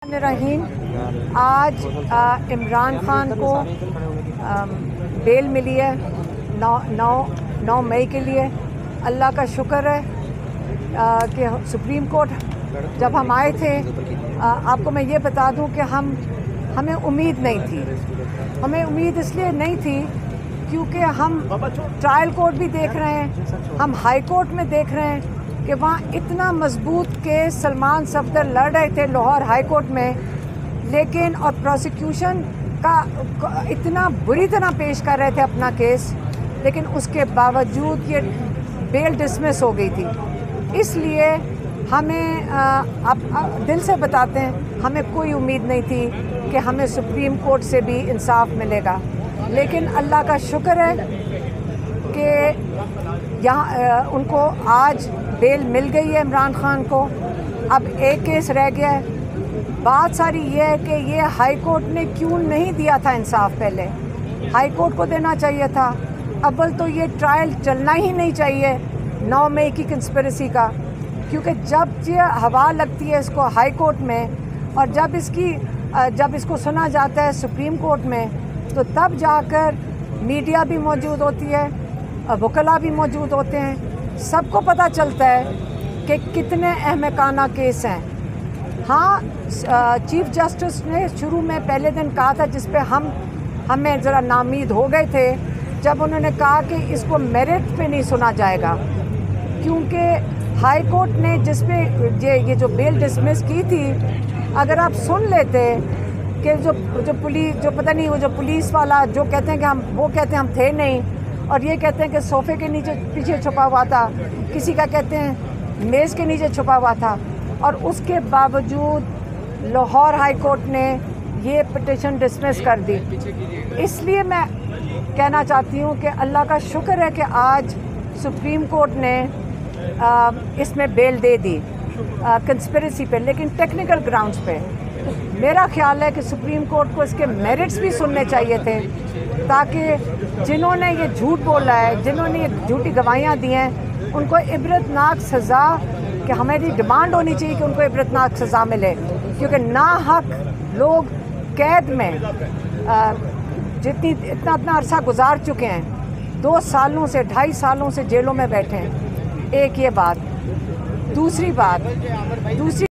रहीम। आज इमरान खान को बेल मिली है 9 मई के लिए। अल्लाह का शुक्र है कि सुप्रीम कोर्ट जब हम आए थे, आपको मैं ये बता दूं कि हमें उम्मीद नहीं थी। हमें उम्मीद इसलिए नहीं थी क्योंकि हम ट्रायल कोर्ट भी देख रहे हैं, हम हाई कोर्ट में देख रहे हैं कि वहाँ इतना मजबूत केस सलमान सफदर लड़ रहे थे लाहौर हाई कोर्ट में, लेकिन और प्रोसिक्यूशन का इतना बुरी तरह पेश कर रहे थे अपना केस, लेकिन उसके बावजूद ये बेल डिसमिस हो गई थी। इसलिए हमें अब दिल से बताते हैं, हमें कोई उम्मीद नहीं थी कि हमें सुप्रीम कोर्ट से भी इंसाफ मिलेगा, लेकिन अल्लाह का शुक्र है कि यहाँ उनको आज बेल मिल गई है इमरान खान को। अब एक केस रह गया है। बात सारी ये है कि ये हाई कोर्ट ने क्यों नहीं दिया था इंसाफ। पहले हाई कोर्ट को देना चाहिए था। अव्वल तो ये ट्रायल चलना ही नहीं चाहिए 9 मई की कंस्पिरेसी का, क्योंकि जब ये हवा लगती है इसको हाई कोर्ट में और जब इसको सुना जाता है सुप्रीम कोर्ट में, तो तब जाकर मीडिया भी मौजूद होती है, वकला भी मौजूद होते हैं, सबको पता चलता है कि कितने अहमकाना केस हैं। हाँ, चीफ जस्टिस ने शुरू में पहले दिन कहा था, जिस पे हमें ज़रा नाउम्मीद हो गए थे, जब उन्होंने कहा कि इसको मेरिट पे नहीं सुना जाएगा, क्योंकि हाई कोर्ट ने जिस पे ये जो बेल डिसमिस की थी, अगर आप सुन लेते कि जो पता नहीं वो जो पुलिस वाला जो कहते हैं कि वो कहते हैं हम थे नहीं, और ये कहते हैं कि सोफ़े के नीचे पीछे छुपा हुआ था, किसी का कहते हैं मेज़ के नीचे छुपा हुआ था, और उसके बावजूद लाहौर हाई कोर्ट ने ये पिटीशन डिसमिस कर दी। इसलिए मैं कहना चाहती हूँ कि अल्लाह का शुक्र है कि आज सुप्रीम कोर्ट ने इसमें बेल दे दी कंस्पिरेसी पे, लेकिन टेक्निकल ग्राउंड्स पे। मेरा ख्याल है कि सुप्रीम कोर्ट को इसके मेरिट्स भी सुनने चाहिए थे, ताकि जिन्होंने ये झूठ बोला है, जिन्होंने ये झूठी गवाहियाँ दी हैं, उनको इबरतनाक सज़ा, कि हमारी डिमांड होनी चाहिए कि उनको इबरतनाक सज़ा मिले, क्योंकि नाहक लोग कैद में इतना अरसा गुजार चुके हैं, 2 सालों से 2.5 सालों से जेलों में बैठे हैं। एक ये बात। दूसरी